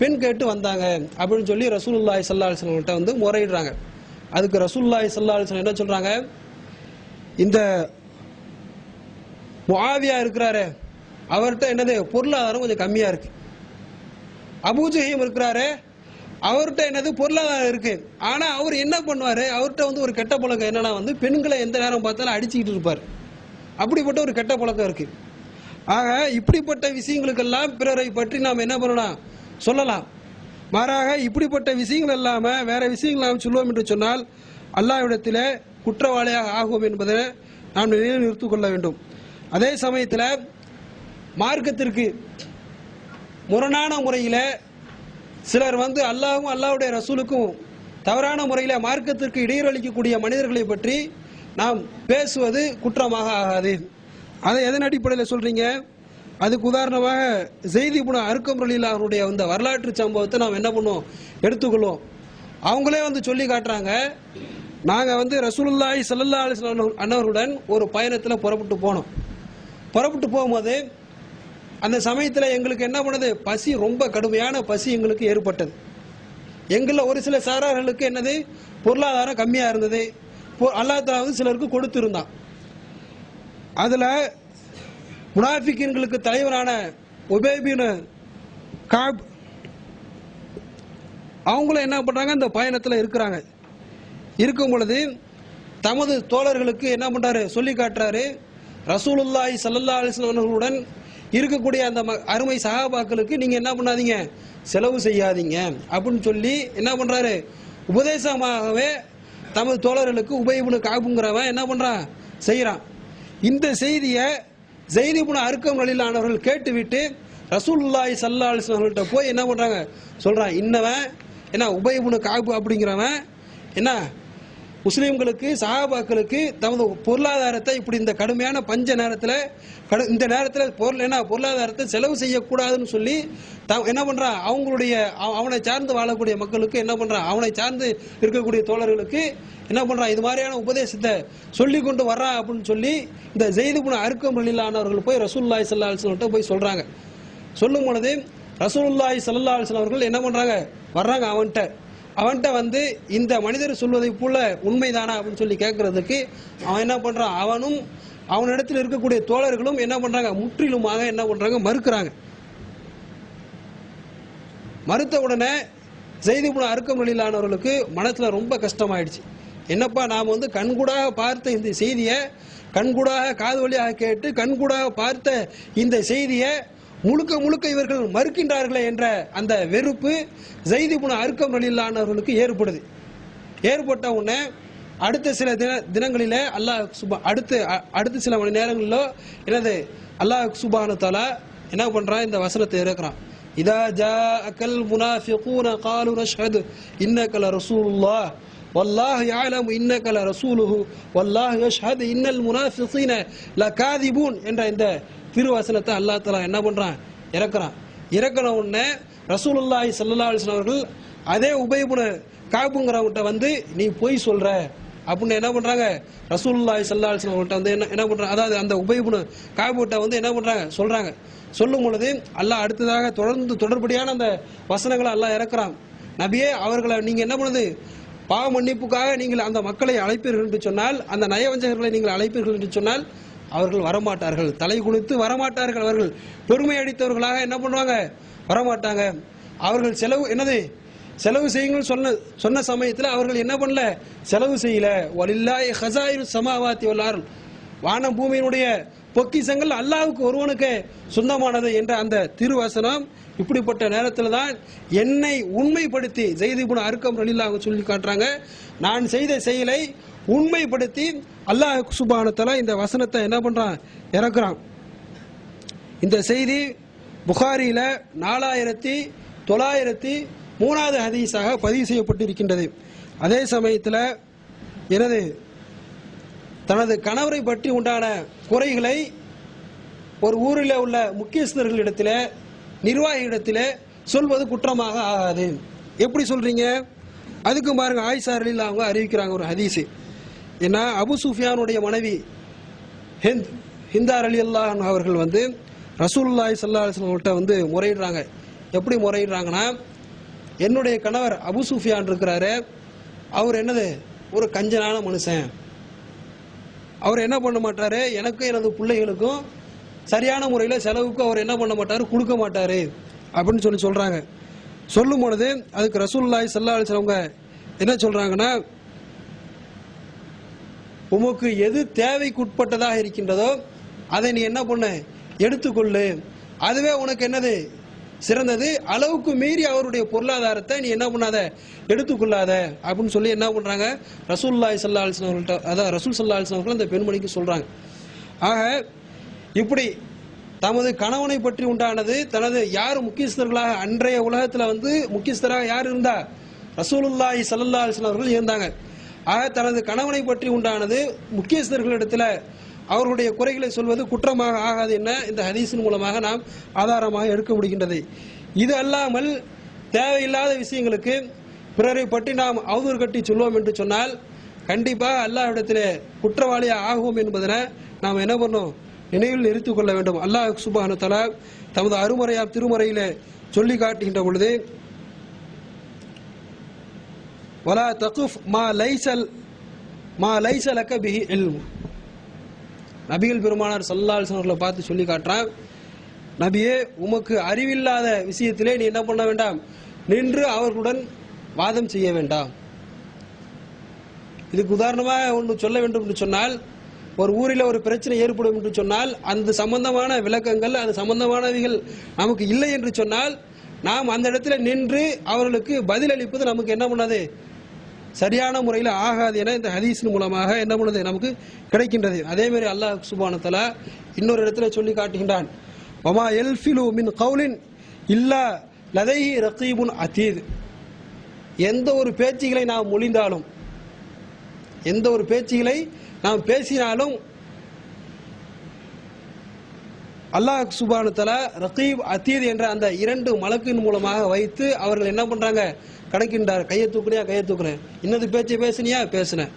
பெண் கேட்டு வந்தாங்க அப்படின்னு சொல்லி ரசூலுல்லாஹி ஸல்லல்லாஹு அலைஹி வஸல்லம் வந்து முறையிடுறாங்க. அதுக்கு ரசூலுல்லாஹி ஸல்லல்லாஹு அலைஹி வஸல்லம் என்ன சொல்றாங்க, இந்த முஆவியா இருக்கிறாரு அவர்கிட்ட என்னது பொருளாதாரம் கொஞ்சம் கம்மியா இருக்கு. அபூ ஜுஹைம் இருக்கிறாரு அவர்கிட்ட என்னது பொருளாதாரம் இருக்கு. ஆனா அவர் என்ன பண்ணுவாரு, அவர்கிட்ட வந்து ஒரு கெட்ட பழக்கம் என்னன்னா வந்து பெண்களை எந்த நேரம் பார்த்தாலும் அடிச்சுக்கிட்டு இருப்பார். அப்படிப்பட்ட ஒரு கெட்ட பழக்கம் இருக்கு. ஆக இப்படிப்பட்ட விஷயங்களுக்கெல்லாம் பிறரை பற்றி நாம் என்ன பண்ணலாம், சொல்லலாம். மாறாக இப்படிப்பட்ட விஷயங்கள் இல்லாம வேற விஷயங்கள் நாம் சொல்லுவோம் என்று சொன்னால் அல்லாஹ்விடத்தில் குற்றவாளியாக ஆகும் என்பதை நாம் நிறுத்திக் கொள்ள வேண்டும். அதே சமயத்தில் மார்க்கத்திற்கு முரணான முறையில் சிலர் வந்து அல்லாஹ்வும் அல்லாஹ்வுடைய ரசூலுக்கும் தவறான முறையில் மார்க்கத்திற்கு இடையூறளிக்கக்கூடிய மனிதர்களை பற்றி நாம் பேசுவது குற்றமாக ஆகாது. அதை எதன் அடிப்படையில் சொல்றீங்க, அதுக்கு உதாரணமாக ஸைத் இப்னு அர்கம் ரலியல்லாஹு அன்ஹுடைய அந்த வரலாற்று சம்பவத்தை நாம் என்ன பண்ணுவோம், எடுத்துக்கொள்வோம். அவங்களே வந்து சொல்லி காட்டுறாங்க, நாங்கள் வந்து ரசூலுல்லாஹி ஸல்லல்லாஹு அலைஹி வஸல்லம் அன்னவருடன் ஒரு பயணத்தில் புறப்பட்டு போனோம். புறப்பட்டு போகும்போது அந்த சமயத்தில் எங்களுக்கு என்ன பண்ணுது, பசி, ரொம்ப கடுமையான பசி எங்களுக்கு ஏற்பட்டது. எங்களில் ஒரு சில சாரார்களுக்கு என்னது பொருளாதாரம் கம்மியாக இருந்தது. அல்லாஹ் தஆலா வந்து சிலருக்கு கொடுத்திருந்தான். அதில் முனாஃபிகீன்களுக்கு தலைவரான உபய் பின் கஅப் அவங்களும் என்ன பண்றாங்க, இந்த பயணத்தில் இருக்கிறாங்க. இருக்கும் பொழுது தமது தோழர்களுக்கு என்ன பண்றாரு, சொல்லி காட்டுறாரு, ரசூலுல்லாஹி ஸல்லல்லாஹு அலைஹி வஸல்லம் அவர்களுடன் இருக்கக்கூடிய அந்த அருமை சஹாபாக்களுக்கு நீங்க என்ன பண்ணாதீங்க, செலவு செய்யாதீங்க அப்படின்னு சொல்லி என்ன பண்றாரு, உபதேசமாகவே தமது தோழர்களுக்கு உபய் இப்னு கஅப்ங்கிறவன் என்ன பண்றான், செய்யறான். இந்த செய்தியை ஸைத் இப்னு அர்கம் ரலியல்லாஹு அன்ஹு அவர்கள் கேட்டுவிட்டு ரசூலுல்லாஹி ஸல்லல்லாஹு அலைஹி வஸல்லம் அவர்கள்ட்ட போய் என்ன பண்றாங்க, சொல்றான், இன்னவன் என்ன உபய் இப்னு கஅப் அப்படிங்கிறவன் என்ன முஸ்லீம்களுக்கு சஹாபாக்களுக்கு தமது பொருளாதாரத்தை இப்படி இந்த கடுமையான பஞ்ச நேரத்தில் இந்த நேரத்தில் பொருளாதாரத்தை செலவு செய்யக்கூடாதுன்னு சொல்லி என்ன பண்றான், அவங்களுடைய அவனை சார்ந்து வாழக்கூடிய மக்களுக்கு என்ன பண்றான், அவனை சார்ந்து இருக்கக்கூடிய தோழர்களுக்கு என்ன பண்றான், இது மாதிரியான உபதேசத்தை சொல்லி கொண்டு வர்றான் அப்படின்னு சொல்லி இந்த ஸைத் இப்னு அர்கம் ரலியல்லாஹு அன்ஹு அவர்கள் போய் ரசூலுல்லாஹி ஸல்லல்லாஹு அலைஹி வஸல்லம் போய் சொல்றாங்க. சொல்லும் பொழுது ரசூலுல்லாஹி ஸல்லல்லாஹு அலைஹி வஸல்லம் அவர்கள் என்ன பண்றாங்க, வர்றாங்க அவன்கிட்ட வந்து இந்த மனிதர் சொல்வதை போல உண்மைதானா அப்படின்னு சொல்லி கேட்கறதுக்கு அவன் என்ன பண்றான், அவனும் அவனிடத்தில் இருக்கக்கூடிய தோழர்களும் என்ன பண்றாங்க, முற்றிலுமாக என்ன பண்றாங்க, மறுக்கிறாங்க. மறுத்த உடனே ஸைத் இப்னு அர்கம் ரலியல்லாஹு அன்ஹு அவர்களுக்கு மனசுல ரொம்ப கஷ்டமாயிடுச்சு. என்னப்பா, நாம் வந்து கண்கூடாக பார்த்த இந்த செய்தியை, கண்கூடாக காது வழியாக கேட்டு கண்கூடாக பார்த்த இந்த செய்தியை முழுக்க இவர்கள் மறுக்கின்றார்களே என்ற அந்த வெறுப்பு ஸைத் இப்னு அர்கம் ரலியல்லாஹு அன்ஹு அவர்களுக்கு ஏற்படுது. ஏற்பட்ட உடனே அடுத்த சில தினங்களிலே அடுத்த சில மணி நேரங்களிலோ என்னது அல்லாஹ் சுப்ஹானஹு வ தஆலா என்ன பண்றான், இந்த வசனத்தை இறக்குறான். இதா ஜாஅக்கல் முனாஃபிகூன காலு நஷ்ஹது இன்னக லரசூலுல்லாஹ் வல்லாஹு யஅலமு இன்னக லரசூலுஹு வல்லாஹு யஷ்ஹது இன்னல் முனாஃபிகீன லகாதிபூன் என்ற இந்த திருவசனத்தை அல்லாஹ் தஆலா என்ன பண்றான், இறக்குன உடனே ரசூலுல்லாஹி ஸல்லல்லாஹு அலைஹி வஸல்லம் அவர்கள் அதே உபய் இப்னு கஅப்ங்கிறவங்கிட்ட வந்து நீ பொய் சொல்ற அப்படின்னு என்ன பண்றாங்க, ரசூலுல்லாஹி ஸல்லல்லாஹு அலைஹி வஸல்லம் அவங்கள்ட்ட வந்து என்ன பண்றாங்க, அதாவது அந்த உபய் இப்னு கஅப்கிட்ட வந்து என்ன பண்றாங்க, சொல்றாங்க. சொல்லும் பொழுது அல்லாஹ் அடுத்ததாக தொடர்படியான அந்த வசனங்களை அல்லாஹ் இறக்குறான். நபியே, அவர்களை நீங்க என்ன பண்ணுது, பாவ மன்னிப்புக்காக நீங்கள் அந்த மக்களை அழைப்பீர்கள் என்று சொன்னால், அந்த நயவஞ்சகர்களை நீங்கள் அழைப்பீர்கள் என்று சொன்னால் அவர்கள் வரமாட்டார்கள், தலை குனித்து வரமாட்டார்கள். அவர்கள் பெருமை அடித்தவர்களாக என்ன பண்ணுவாங்க, வரமாட்டாங்க. அவர்கள் செலவு செய்யுங்கள் சொன்ன சமயத்தில் அவர்கள் என்ன பண்ணல, செலவு செய்யல. வலில்லாஹி ஹஸாயிரு ஸமாவாத்தி வல் அர்த், வானம் பூமியினுடைய பொக்கிஷங்கள் அல்லாஹ்வுக்கு ஒருவனுக்கு சொந்தமானது என்ற அந்த திருவசனம் இப்படிப்பட்ட நேரத்தில் தான் என்னை உண்மைப்படுத்தி ஸைத் இப்னு அர்கம் ரலியல்லாஹு சொல்லி காட்டுறாங்க. நான் செய்த செயலை உண்மைப்படுத்தி அல்லாஹ் சுப்ஹானஹு வ தஆலா இந்த வசனத்தை என்ன பண்றான், இறக்குறான். இந்த செய்தி புகாரியில 4903வது ஹதீஸாக பதிவு செய்யப்பட்டிருக்கின்றது. அதே சமயத்தில் தனது கணவரை பற்றி உண்டான குறைகளை ஒரு ஊரில் உள்ள முக்கியஸ்தர்களிடத்தில், நிர்வாகிகளிடத்தில் சொல்வது குற்றமாக ஆகாது. எப்படி சொல்றீங்க? அதுக்கு பாருங்க, ஆயிஷா ரலியல்லாஹு அவங்க அறிவிக்கிறாங்க ஒரு ஹதீஸ். ஏன்னா அபு சுஃபியானுடைய மனைவி ஹிந்தா ரலியல்லாஹு அவர்கள் ரசூலுல்லாஹி ஸல்லல்லாஹு அலைஹி வஸல்லம் முறையிடுறாங்க. எப்படி முறையிடுறாங்கன்னா, என்னுடைய கணவர் அபு சுஃபியான் இருக்கிறாரு, அவர் ஒரு கஞ்சனான மனுஷன், அவர் என்ன பண்ண மாட்டாரு, எனக்கும் எனது பிள்ளைகளுக்கும் சரியான முறையில் செலவுக்கு அவர் என்ன பண்ண மாட்டாரு, கொடுக்க மாட்டாரு அப்படின்னு சொல்றாங்க. சொல்லும் பொழுது அதுக்கு ரசூலுல்லாஹி ஸல்லல்லாஹு அலைஹி வஸல்லம் என்ன சொல்றாங்கன்னா, உமக்கு எது தேவைக்குட்பட்டதாக இருக்கின்றதோ அதை நீ என்ன பண்ண, எடுத்துக்கொள்ளு, அதுவே உனக்கு சிறந்தது. அளவுக்கு மீறி அவருடைய பொருளாதாரத்தை நீ என்ன பண்ணாத, எடுத்துக்கொள்ளாத அப்படின்னு சொல்லி என்ன பண்றாங்க, ரசூலுல்லாஹி ஸல்லல்லாஹு அலைஹி வஸல்லம் அதான் ரசூல் ஸல்லல்லாஹு அலைஹி வஸல்லம் அந்த பெண்மணிக்கு சொல்றாங்க. ஆக இப்படி தமது கணவனை பற்றி உண்டானது, தனது யார் முக்கியஸ்தர்களாக அன்றைய உலகத்தில் முக்கியஸ்தராக யார் இருந்தா, ரசூலுல்லாஹி ஸல்லல்லாஹு அலைஹி வஸல்லம் அவர்கள் இருந்தாங்க. ஆக தனது கணவனை பற்றி உண்டானது முக்கியஸ்தர்களிடத்தில் அவர்களுடைய குறைகளை சொல்வது குற்றமாக ஆகாது என்ன இந்த ஹதீஸின் மூலமாக நாம் ஆதாரமாக எடுக்க முடிகின்றது. இது அல்லாமல் தேவையில்லாத விஷயங்களுக்கு பிறரை பற்றி நாம் அவதூறு கட்டி சொல்வோம் என்று சொன்னால் கண்டிப்பாக அல்லாஹ்விடத்தில் குற்றவாளியாக ஆகும் என்பதனை நாம் என்ன பண்ணோம், நினைவில் நிறுத்திக் கொள்ள வேண்டும். அல்லாஹ் சுப்ஹானஹு வ தஆலா தமது அருமறையாம் திருமறையில சொல்லி காட்டுகின்ற பொழுது, வலா தகுஃப் மா லைஸ லக பிஹி இல்ம், நபிகள் பெருமானார் ஸல்லல்லாஹு அலைஹி வஸல்லம் பார்த்து சொல்லி காட்டுறான், நபியே உமக்கு அறிவில்லாத விஷயத்திலே நீ என்ன பண்ண வேண்டாம், நின்று அவர்களுடன் வாதம் செய்ய வேண்டாம். இதுக்கு உதாரணமாக ஒன்று சொல்ல வேண்டும் என்று சொன்னால், ஒரு ஊரில் ஒரு பிரச்சனை ஏற்படும் என்று சொன்னால் அந்த சம்பந்தமான விளக்கங்கள், அது சம்பந்தமானவைகள் நமக்கு இல்லை என்று சொன்னால் நாம் அந்த இடத்துல நின்று அவர்களுக்கு பதிலளிப்பது நமக்கு என்ன பண்ணாது, சரியான முறையில் ஆகாது என இந்த ஹதீஸின் மூலமாக என்ன பண்ணுது, நமக்கு கிடைக்கின்றது. அதே மாதிரி அல்லாஹ் சுப்ஹானஹு வ தஆலா இன்னொரு இடத்துல சொல்லி காட்டுகின்றான், வமா யல்ஃபிலு மின் கௌலின் இல்லா லதைஹி ரகீபுன் அதீத், எந்த ஒரு பேச்சுகளை நாம் மொழிந்தாலும், எந்த ஒரு பேச்சுகளை நாம் பேசினாலும் அல்லாஹ் சுப்ஹானஹு வ தஆலா ரகீப் அதீத் என்ற அந்த இரண்டு மலக்கின் மூலமாக வைத்து அவர்கள் என்ன பண்றாங்க, கணக்கின்றார். கையை தூக்குனியா, கையை தூக்குறேன், இன்னது பேச்சு பேசுனியா, பேசுனேன்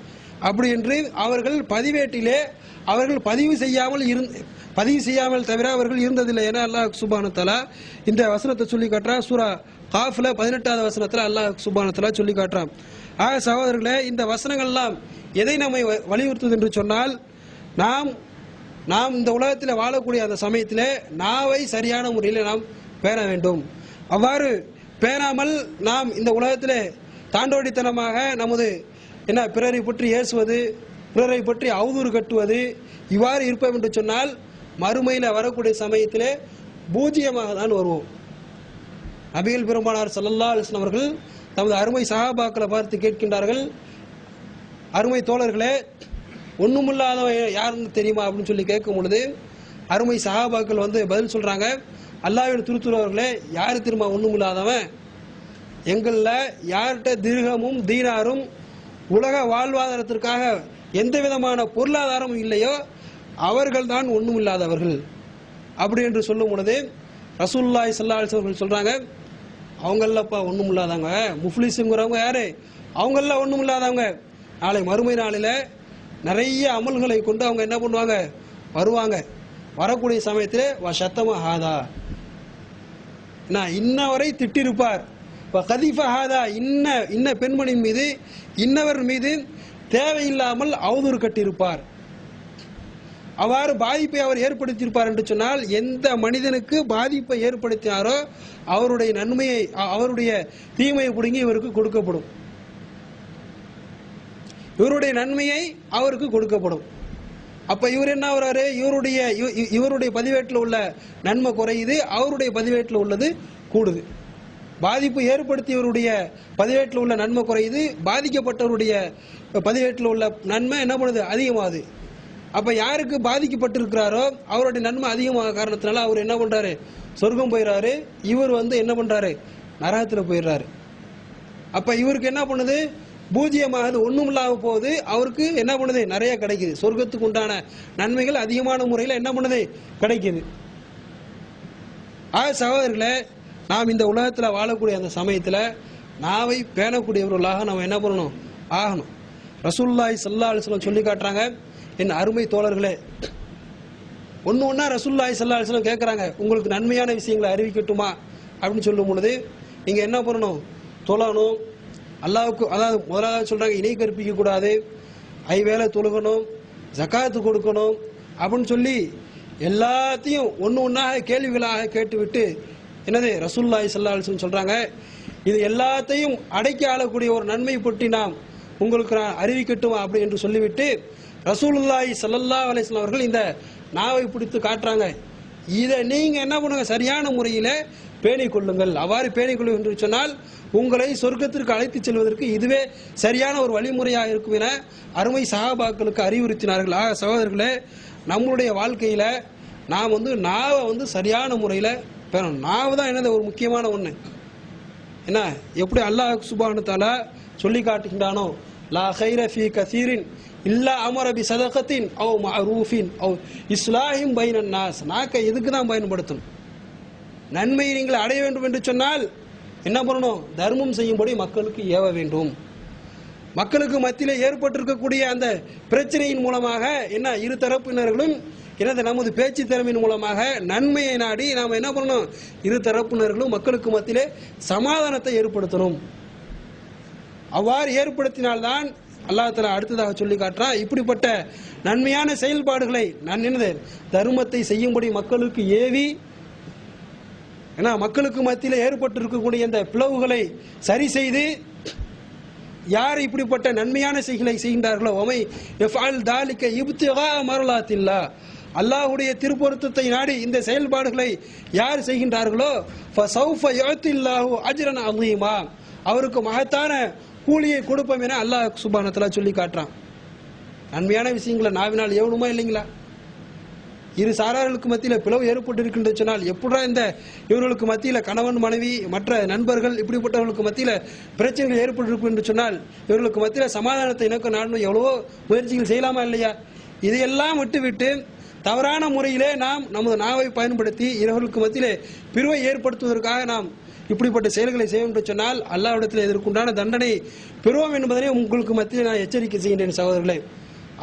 அப்படி என்று அவர்கள் பதிவேட்டிலே அவர்கள் பதிவு செய்யாமல் தவிர அவர்கள் இருந்ததில்லை என அல்லாஹ் சுப்ஹானஹு வ தஆலா இந்த வசனத்தை சொல்லி காட்டுறான். சூரா காஃப்ல 18வது வசனத்தில் அல்லாஹ் சுப்ஹானஹு வ தஆலா சொல்லி காட்டுறான். ஆக சகோதரர்களே, இந்த வசனங்கள் எல்லாம் எதை நம்மை வலியுறுத்துது என்று சொன்னால், நாம் இந்த உலகத்தில் வாழக்கூடிய அந்த சமயத்தில் நாவை சரியான முறையில் நாம் பேண வேண்டும். அவ்வாறு பேணாமல் நாம் இந்த உலகத்தில் தாண்டோடித்தனமாக நமது பிறரை பற்றி ஏசுவது, பிறரை பற்றி அவதூறு கட்டுவது, இவ்வாறு இருப்போம் என்று சொன்னால் மறுமையில் வரக்கூடிய சமயத்திலே பூஜ்ஜியமாக தான் வருவோம். நபிகள் பெருமானார் ஸல்லல்லாஹு அலைஹி வஸல்லம் அவர்கள் தமது அருமை சஹாபாக்களை பார்த்து கேட்கின்றார்கள், அருமை தோழர்களே, ஒண்ணுமில்லாதவன் யாருன்னு தெரியுமா அப்படின்னு சொல்லி கேட்கும் பொழுது அருமை சஹாபாக்கள் பதில் சொல்றாங்க, அல்லாஹ்வின் தூதரவர்களே, யாரு தெரியுமா ஒண்ணுமில்லாதவன், எங்களில் யார்கிட்ட திர்ஹமும் தீனாரும் உலக வாழ்வாதாரத்திற்காக எந்த விதமான பொருளாதாரமும் இல்லையோ அவர்கள் தான் ஒண்ணுமில்லாதவர்கள் அப்படி என்று சொல்லும் பொழுது ரசூலுல்லாஹி ஸல்லல்லாஹு அலைஹி வஸல்லம் சொல்றாங்க, அவங்களப்பா ஒண்ணும் இல்லாதவங்க, முஃப்லிஸுங்கிறவங்க யாரு, அவங்கள ஒண்ணும் இல்லாதவங்க, நாளை மறுமை நாளில் நிறைய அமல்களை கொண்டு அவங்க என்ன பண்ணுவாங்க, வருவாங்க. வரக்கூடிய சமயத்தில் சத்தமா ஹாதா, நான் இன்ன வரை திட்டிருப்பார், கதிஃபஹாதா இன்ன பெண்மணியின் மீது இன்னவர் மீது தேவையில்லாமல் அவதூறு கட்டியிருப்பார். அவ்வாறு பாதிப்பை அவர் ஏற்படுத்தியிருப்பார் என்று சொன்னால், எந்த மனிதனுக்கு பாதிப்பை ஏற்படுத்தினாரோ அவருடைய நன்மையை அவருடைய தீமையை பிடுங்கி இவருக்கு கொடுக்கப்படும். இவருடைய நன்மையை அவருக்கு கொடுக்கப்படும். அப்ப இவர் என்ன வர்றாரு, இவருடைய பதிவேட்டில் உள்ள நன்மை குறையுது, அவருடைய பதிவேட்டில் உள்ளது கூடுது. பாதிப்பு ஏற்படுத்தியவருடைய பதிவேட்டில் உள்ள நன்மை குறையுது, பாதிக்கப்பட்டவருடைய பதிவேட்டில் உள்ள நன்மை என்ன பண்ணுது, அதிகமாகுது. அப்ப யாருக்கு பாதிக்கப்பட்டிருக்கிறாரோ அவருடைய நன்மை அதிகமாக காரணத்தினால அவர் என்ன பண்றாரு, சொர்க்கம் போயிடுறாரு. இவர் என்ன பண்றாரு, நரகத்துல போயிடுறாரு. அப்ப இவருக்கு என்ன பண்ணுது, பூஜ்ஜியமாகுது, ஒண்ணும் இல்லாம போகுது. அவருக்கு என்ன பண்ணுது, நிறைய கிடைக்குது. சொர்க்கத்துக்கு உண்டான நன்மைகள் அதிகமான முறையில் என்ன பண்ணுது, கிடைக்குது. சகோதரர்களே, நாம் இந்த உலகத்தில் வாழக்கூடிய அந்த சமயத்தில் நாவை பேணக்கூடியவர்களாக நாம் என்ன பண்ணணும், ஆகணும். ரசூலுல்லாஹி ஸல்லல்லாஹு அலைஹி வஸல்லம் சொல்லி காட்டுறாங்க, என் அருமை தோழர்களே, ஒன்னா ரசூலுல்லாஹி ஸல்லல்லாஹு அலைஹி வஸல்லம் கேட்கறாங்க, உங்களுக்கு நன்மையான விஷயங்களை அறிவிக்கட்டுமா அப்படின்னு சொல்லும் பொழுது நீங்க என்ன பண்ணணும், தொழணும், அல்லாஹ்வுக்கு, அதாவது முதலாவது சொல்றாங்க இணை கற்பிக்க கூடாது, ஐவேளை தொழுகணும், ஜகாத்து கொடுக்கணும் அப்படின்னு சொல்லி எல்லாத்தையும் ஒன்னாக கேள்விகளாக கேட்டுவிட்டு என்னது ரசூலுல்லாஹி ஸல்லல்லாஹு அலைஹி வஸல்லம் சொல்றாங்க, இது எல்லாத்தையும் அடக்கி ஆளக்கூடிய ஒரு நன்மை பற்றி நாம் உங்களுக்கு நான் அறிவிக்கட்டுமா அப்படி என்று சொல்லிவிட்டு ரசூலுல்லாஹி ஸல்லல்லாஹு அலைஹி வஸல்லம் அவர்கள் இந்த நாவை பிடித்து காட்டுறாங்க, இதை நீங்க என்ன பண்ணுங்க, சரியான முறையில் பேணிக் கொள்ளுங்கள். அவ்வாறு பேணிக் கொள்ளுங்கள் என்று சொன்னால் உங்களை சொர்க்கத்திற்கு அழைத்து செல்வதற்கு இதுவே சரியான ஒரு வழிமுறையாக இருக்கும் என அருமை சஹாபாக்களுக்கு அறிவுறுத்தினார்கள். சகோதரர்களே, நம்மளுடைய வாழ்க்கையில நாம் நாவை சரியான முறையில் பேணணும். நாவு தான் என்னது ஒரு முக்கியமான ஒண்ணு. என்ன, எப்படி அல்லாஹ் சுப்ஹானஹு வ தஆலா சொல்லி காட்டுகின்றானோ, லா கைர ஃபீ கஸீரின் இல்லா அமர பி சதகத்தின் அவ் மஅரூஃபின் அவ் இஸ்லாஹின் பைனன் நாஸ். நாக்கை எதுக்கு தான் பயன்படுத்தணும், நன்மையை நீங்கள் அடைய வேண்டும் என்று சொன்னால் என்ன பண்ணணும், தர்மம் செய்யும்படி மக்களுக்கு ஏவ வேண்டும். மக்களுக்கு மத்தியில் ஏற்பட்டிருக்கக்கூடிய அந்த பிரச்சனையின் மூலமாக என்ன, இரு தரப்பினர்களும் எனது நமது பேச்சு திறமையின் மூலமாக நன்மையை நாடி நாம் என்ன பண்ணணும், இரு தரப்பினர்களும் மக்களுக்கு மத்தியிலே சமாதானத்தை ஏற்படுத்தணும். அவ்வாறு ஏற்படுத்தினால்தான் அல்லாஹ் தஆலா அடுத்ததாக சொல்லி காட்டுறான், இப்படிப்பட்ட நன்மையான செயல்பாடுகளை நான் என்னது தர்மத்தை செய்யும்படி மக்களுக்கு ஏவி ஏன்னா மக்களுக்கு மத்தியில் ஏற்பட்டிருக்கக்கூடிய இந்த பிளவுகளை சரி செய்து யார் இப்படிப்பட்ட நன்மையான செயல்களை செய்கின்றார்களோ, ஒமை எஃப்அல் தாலிக இப்திகா மர்லாத்தில்லா, அல்லாஹ்வுடைய திருப்பொருத்தத்தை நாடி இந்த செயல்பாடுகளை யார் செய்கின்றார்களோ ஃபஸௌஃப யுஅத்தில்லாஹு அஜ்ரன் அஸீமா, அவருக்கு மகத்தான கூலியை கொடுப்போம் என அல்லாஹ் சுப்ஹானஹு வ தஆலா சொல்லி காட்டுறான். நன்மையான விஷயங்களை நாவினால் ஏவணுமா இல்லைங்களா? இரு சாரார்களுக்கு மத்தியில் பிளவு ஏற்பட்டு சொன்னால் எப்படா இந்த இவர்களுக்கு மத்தியில் கணவன் மனைவி மற்ற நண்பர்கள் இப்படிப்பட்டவர்களுக்கு மத்தியில் பிரச்சனைகள் ஏற்பட்டு என்று சொன்னால் இவர்களுக்கு மத்தியில் சமாதானத்தை இணக்க நாடணும் எவ்வளவோ முயற்சிகள் செய்யலாமா இல்லையா? இதையெல்லாம் விட்டுவிட்டு தவறான முறையிலே நாம் நமது நாவை பயன்படுத்தி இவர்களுக்கு மத்தியிலே பிரிவை ஏற்படுத்துவதற்காக நாம் இப்படிப்பட்ட செயல்களை செய்வோம் என்று சொன்னால் அல்லாஹ்விடத்தில் இதற்குண்டான தண்டனை பெறுவோம் என்பதனை உங்களுக்கு மத்தியில் நான் எச்சரிக்கை செய்கின்றேன் சகோதரர்களே.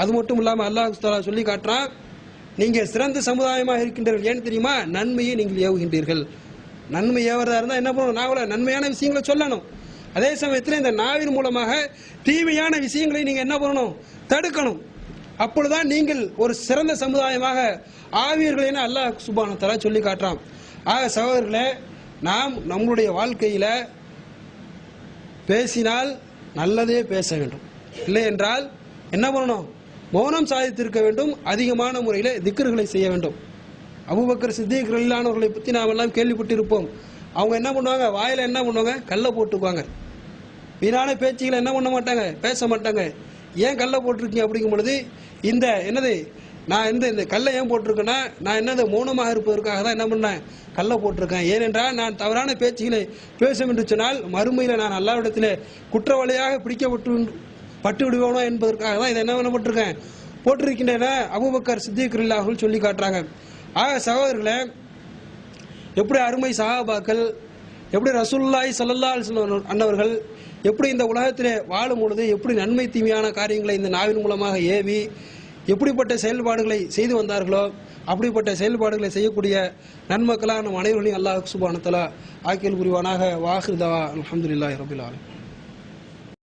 அது மட்டும் இல்லாமல் அல்லாஹ் தஆலா சொல்லி காட்டுறான், நீங்க சிறந்த சமுதாயமாக இருக்கின்றீர்கள். ஏன் தெரியுமா? நன்மையை நீங்கள் ஏவுகின்றீர்கள். நன்மை ஏவறதா இருந்தா என்ன பண்ணணும், நாவல நன்மையான விஷயங்களை சொல்லணும். அதே சமயத்தில் இந்த நாவின் மூலமாக தீமையான விஷயங்களை நீங்க என்ன பண்ணணும், தடுக்கணும். அப்பொழுதுதான் நீங்கள் ஒரு சிறந்த சமுதாயமாக ஆவீர்கள் என அல்லாஹ் சுப்ஹானஹு வ தஆலா சொல்லி காட்டுறான். சகோதரர்களே, நாம் நம்முடைய வாழ்க்கையில பேசினால் நல்லதே பேச வேண்டும், இல்லை என்றால் என்ன பண்ணணும், மௌனம் சாதித்திருக்க வேண்டும். அதிகமான முறையில் திக்ருகளை செய்ய வேண்டும். அபூபக்கர் சித்திக் ரலியல்லாஹு பற்றி நாம் எல்லாம் கேள்விப்பட்டிருப்போம். அவங்க என்ன பண்ணுவாங்க, வாயில என்ன பண்ணுவாங்க, கல்லை போட்டுக்குவாங்க. வீணான பேச்சுகளை என்ன பண்ண மாட்டாங்க, பேச மாட்டாங்க. ஏன் கல்லை போட்டிருக்கீங்க அப்படிங்கும் பொழுது இந்த என்னது நான் இந்த கல்லை ஏன் போட்டிருக்கேன்னா நான் என்னது மௌனமாக இருப்பதற்காக தான் என்ன பண்ணேன், கல்லை போட்டிருக்கேன். ஏனென்றால் நான் தவறான பேச்சுகளை பேசும் என்று சொன்னால் மறுமையில் நான் அல்லாஹ்விடத்தில் குற்றவாளியாக பட்டு விடுவானோ என்பதற்காக தான் இதை என்ன பண்ணப்பட்டிருக்கேன், போட்டிருக்கின்றன அபூபக்கர் சித்திக் ரலியல்லாஹு அன்ஹு சொல்லி காட்டுறாங்க. சகோதரர்களே, எப்படி அருமை சஹாபாக்கள், எப்படி ரசூலுல்லாஹி ஸல்லல்லாஹு அலைஹி வஸல்லம் அன்னவர்கள் எப்படி இந்த உலகத்திலே வாழும் பொழுது எப்படி நன்மை தீமையான காரியங்களை இந்த நாவின் மூலமாக ஏவி எப்படிப்பட்ட செயல்பாடுகளை செய்து வந்தார்களோ அப்படிப்பட்ட செயல்பாடுகளை செய்யக்கூடிய நன்மக்களாக நம் அனைவர்களையும் அல்லாஹ் சுப்ஹானஹு வ தஆலா ஆக்கியல் புரிவானாக. வாஹிர் தவா அல்ஹம்துலில்லாஹி ரப்பில் ஆலமீன்.